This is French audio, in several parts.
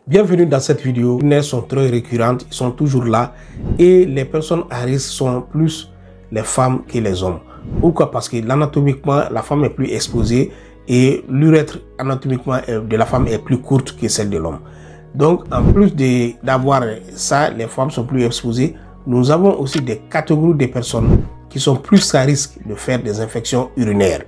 Bienvenue dans cette vidéo. Les urinaires sont très récurrentes, ils sont toujours là et les personnes à risque sont plus les femmes que les hommes. Pourquoi? Parce que anatomiquement, la femme est plus exposée et l'urètre anatomiquement de la femme est plus courte que celle de l'homme. Donc, en plus d'avoir ça, les femmes sont plus exposées. Nous avons aussi des catégories de personnes qui sont plus à risque de faire des infections urinaires.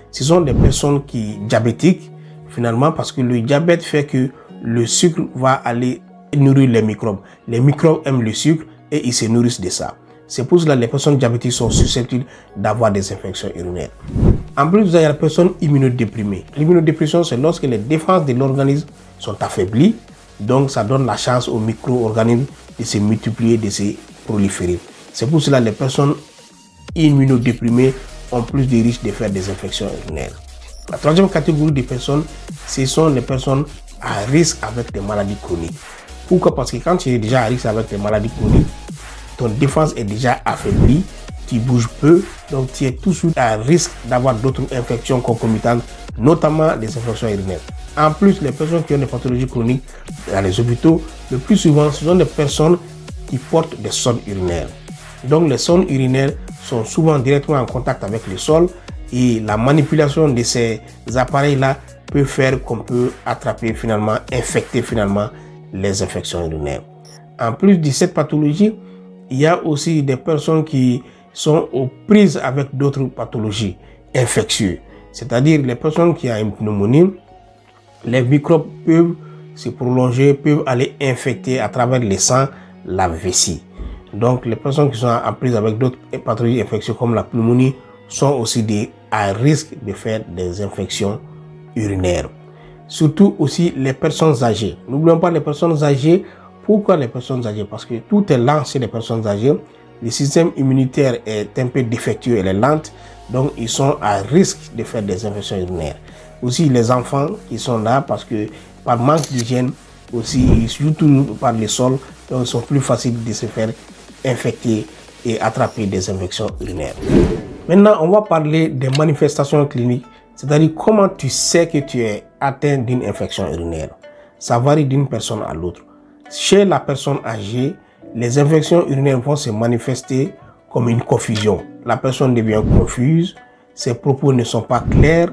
Ce sont des personnes diabétiques, finalement, parce que le diabète fait que le sucre va aller nourrir les microbes. Les microbes aiment le sucre et ils se nourrissent de ça. C'est pour cela que les personnes diabétiques sont susceptibles d'avoir des infections urinaires. En plus, vous avez la personne immunodéprimée. L'immunodépression, c'est lorsque les défenses de l'organisme sont affaiblies. Donc, ça donne la chance aux micro-organismes de se multiplier, de se proliférer. C'est pour cela que les personnes immunodéprimées ont plus de risques de faire des infections urinaires. La troisième catégorie de personnes, ce sont les personnes à risque avec des maladies chroniques. Pourquoi? Parce que quand tu es déjà à risque avec des maladies chroniques, ton défense est déjà affaiblie, tu bouges peu, donc tu es toujours à risque d'avoir d'autres infections concomitantes, notamment des infections urinaires. En plus, les personnes qui ont des pathologies chroniques dans les hôpitaux, le plus souvent, ce sont des personnes qui portent des sondes urinaires. Donc les sondes urinaires sont souvent directement en contact avec le sol et la manipulation de ces appareils-là peut faire qu'on peut attraper finalement, infecter finalement les infections urinaires. En plus de cette pathologie, il y a aussi des personnes qui sont aux prises avec d'autres pathologies infectieuses. C'est-à-dire les personnes qui ont une pneumonie, les microbes peuvent se prolonger, peuvent aller infecter à travers le sang la vessie. Donc les personnes qui sont en prise avec d'autres pathologies infectieuses comme la pneumonie sont aussi à risque de faire des infections urinaires. Surtout aussi les personnes âgées. N'oublions pas les personnes âgées. Pourquoi les personnes âgées? Parce que tout est lent chez les personnes âgées. Le système immunitaire est un peu défectueux, elle est lente. Donc ils sont à risque de faire des infections urinaires. Aussi les enfants qui sont là parce que par manque d'hygiène, aussi surtout par le sol, donc ils sont plus faciles de se faire infecter et attraper des infections urinaires. Maintenant, on va parler des manifestations cliniques, c'est-à-dire comment tu sais que tu es atteint d'une infection urinaire. Ça varie d'une personne à l'autre. Chez la personne âgée, les infections urinaires vont se manifester comme une confusion. La personne devient confuse, ses propos ne sont pas clairs,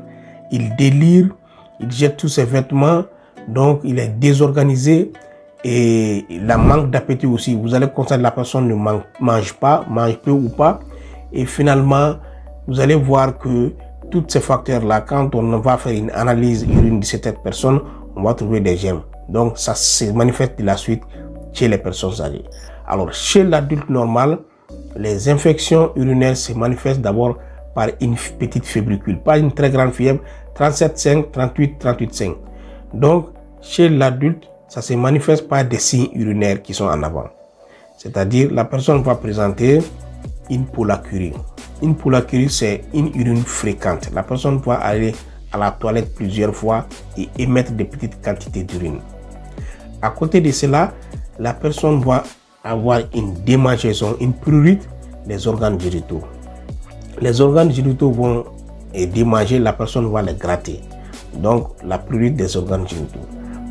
il délire, il jette tous ses vêtements, donc il est désorganisé et il a manque d'appétit aussi. Vous allez constater que la personne ne mange pas, mange peu ou pas. Et finalement, vous allez voir que tous ces facteurs-là, quand on va faire une analyse urine de cette personne, on va trouver des germes. Donc, ça se manifeste de la suite chez les personnes âgées. Alors, chez l'adulte normal, les infections urinaires se manifestent d'abord par une petite fébricule, pas une très grande fièvre, 37,5, 38, 38,5. Donc, chez l'adulte, ça se manifeste par des signes urinaires qui sont en avant. C'est-à-dire, la personne va présenter une pollacurie. Une pollacurie, c'est une urine fréquente. La personne va aller à la toilette plusieurs fois et émettre des petites quantités d'urine. À côté de cela, la personne va avoir une démangeaison, une prurite des organes génitaux. Les organes génitaux vont démanger, la personne va les gratter. Donc, la prurite des organes génitaux.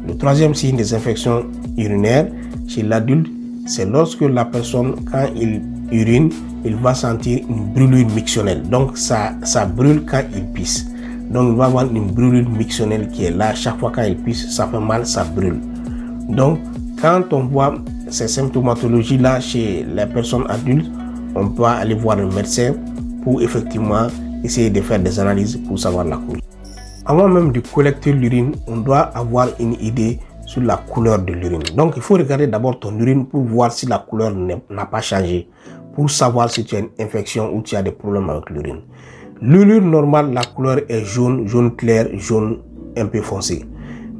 Le troisième signe des infections urinaires chez l'adulte, c'est lorsque la personne, quand il urine, il va sentir une brûlure mictionnelle. Donc, ça brûle quand il pisse. Donc, il va avoir une brûlure mictionnelle qui est là. Chaque fois quand il pisse, ça fait mal, ça brûle. Donc, quand on voit ces symptomatologies-là chez les personnes adultes, on peut aller voir le médecin pour effectivement essayer de faire des analyses pour savoir la cause. Avant même de collecter l'urine, on doit avoir une idée sur la couleur de l'urine. Donc, il faut regarder d'abord ton urine pour voir si la couleur n'a pas changé, pour savoir si tu as une infection ou tu as des problèmes avec l'urine. L'urine normale, la couleur est jaune, jaune clair, jaune un peu foncé.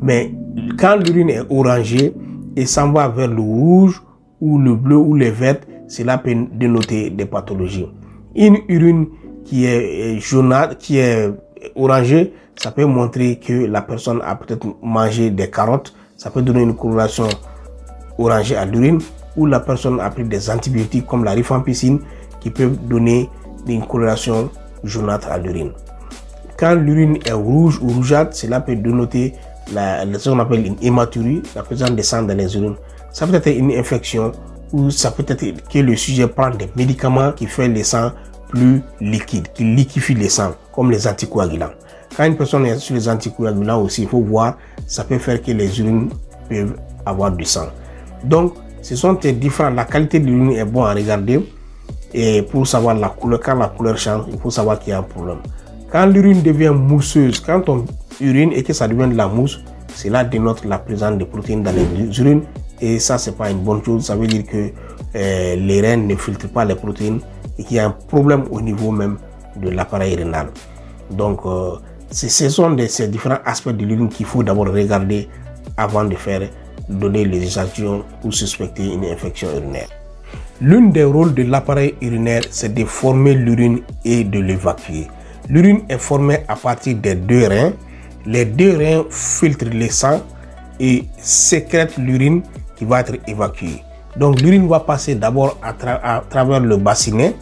Mais quand l'urine est orangée et s'en va vers le rouge ou le bleu ou le vert, cela peut dénoter des pathologies. Une urine qui est jaunâtre, qui est orangée, ça peut montrer que la personne a peut-être mangé des carottes. Ça peut donner une coloration orangée à l'urine, ou la personne a pris des antibiotiques comme la rifampicine qui peuvent donner une coloration jaunâtre à l'urine. Quand l'urine est rouge ou rougeâtre, cela peut dénoter ce qu'on appelle une hématurie, la présence de sang dans les urines. Ça peut être une infection ou ça peut être que le sujet prend des médicaments qui font le sang plus liquide, qui liquéfient le sang, comme les anticoagulants. Quand une personne est sur les anticoagulants aussi, il faut voir, ça peut faire que les urines peuvent avoir du sang. Donc, ce sont différents. La qualité de l'urine est bonne à regarder. Et pour savoir la couleur, quand la couleur change, il faut savoir qu'il y a un problème. Quand l'urine devient mousseuse, quand on urine et que ça devient de la mousse, cela dénote la présence de protéines dans les urines. Et ça, c'est pas une bonne chose. Ça veut dire que les reins ne filtrent pas les protéines et qu'il y a un problème au niveau même de l'appareil rénal. Donc, ce sont ces différents aspects de l'urine qu'il faut d'abord regarder avant de donner les échantillons pour suspecter une infection urinaire. L'un des rôles de l'appareil urinaire, c'est de former l'urine et de l'évacuer. L'urine est formée à partir des deux reins. Les deux reins filtrent le sang et sécrètent l'urine qui va être évacuée. Donc l'urine va passer d'abord à travers le bassinet.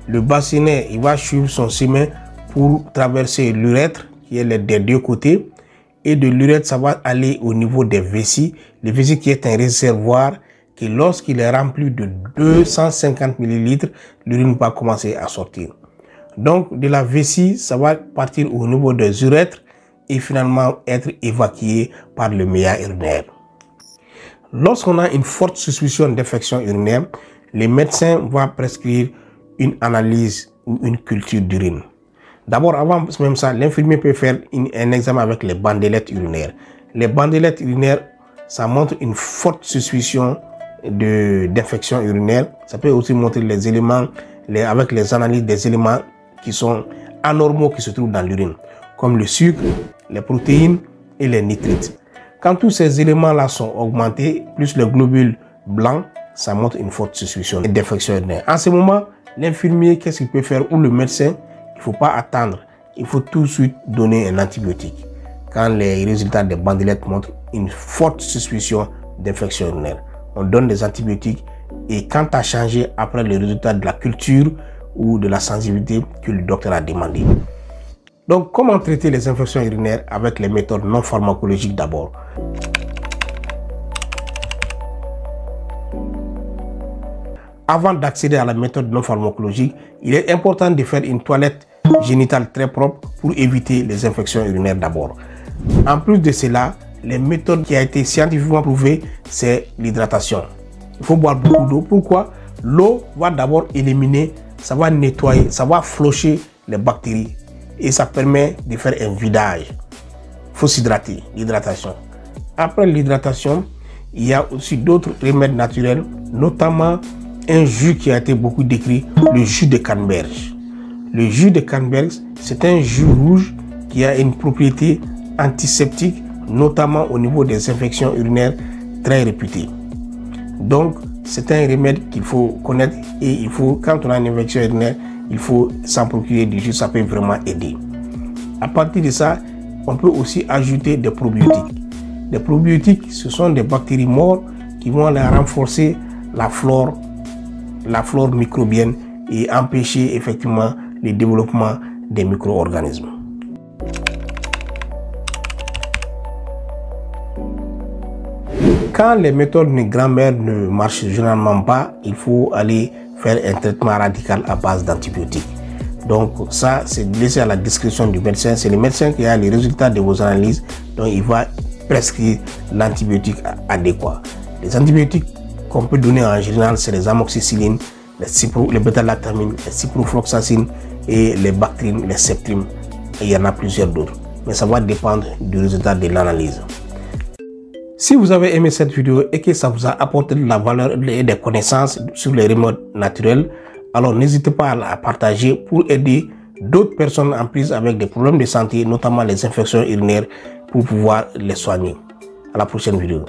Le bassinet, il va suivre son chemin pour traverser l'urètre qui est des deux côtés. Et de l'urètre, ça va aller au niveau des vessies. Le vessie qui est un réservoir qui, lorsqu'il est rempli de 250 ml, l'urine va commencer à sortir. Donc, de la vessie, ça va partir au niveau des urètres et finalement être évacué par le méa urinaire. Lorsqu'on a une forte suspicion d'infection urinaire, les médecins vont prescrire une analyse ou une culture d'urine. D'abord, avant même ça, l'infirmier peut faire un examen avec les bandelettes urinaires. Les bandelettes urinaires, ça montre une forte suspicion d'infection urinaire. Ça peut aussi montrer les éléments, avec les analyses des éléments qui sont anormaux qui se trouvent dans l'urine, comme le sucre, les protéines et les nitrites. Quand tous ces éléments-là sont augmentés, plus les globules blancs, ça montre une forte suspicion d'infection urinaire. En ce moment, l'infirmier, qu'est-ce qu'il peut faire, ou le médecin? Il ne faut pas attendre, il faut tout de suite donner un antibiotique quand les résultats des bandelettes montrent une forte suspicion d'infection urinaire. On donne des antibiotiques et quand tu as changé après le résultat de la culture ou de la sensibilité que le docteur a demandé. Donc, comment traiter les infections urinaires avec les méthodes non pharmacologiques d'abord? Avant d'accéder à la méthode non pharmacologique, il est important de faire une toilette génitale très propre pour éviter les infections urinaires d'abord. En plus de cela, les méthodes qui ont été scientifiquement prouvées, c'est l'hydratation. Il faut boire beaucoup d'eau. Pourquoi? L'eau va d'abord éliminer, ça va nettoyer, ça va flusher les bactéries et ça permet de faire un vidage. Il faut s'hydrater, l'hydratation. Après l'hydratation, il y a aussi d'autres remèdes naturels, notamment un jus qui a été beaucoup décrit, le jus de canneberge. Le jus de canneberge, c'est un jus rouge qui a une propriété antiseptique, notamment au niveau des infections urinaires très réputées. Donc, c'est un remède qu'il faut connaître et il faut, quand on a une infection urinaire, il faut s'en procurer du jus, ça peut vraiment aider. À partir de ça, on peut aussi ajouter des probiotiques. Les probiotiques, ce sont des bactéries mortes qui vont renforcer la flore microbienne et empêcher effectivement le développement des micro-organismes. Quand les méthodes de grand-mère ne marchent généralement pas, il faut aller faire un traitement radical à base d'antibiotiques. Donc ça, c'est laissé à la discrétion du médecin. C'est le médecin qui a les résultats de vos analyses, donc il va prescrire l'antibiotique adéquat. Les antibiotiques qu'on peut donner en général, c'est les amoxicillines, les bêta-lactamines, les ciprofloxacine et les bactrines, les septime. Et il y en a plusieurs d'autres. Mais ça va dépendre du résultat de l'analyse. Si vous avez aimé cette vidéo et que ça vous a apporté de la valeur et des connaissances sur les remèdes naturels, alors n'hésitez pas à la partager pour aider d'autres personnes en prise avec des problèmes de santé, notamment les infections urinaires, pour pouvoir les soigner. À la prochaine vidéo.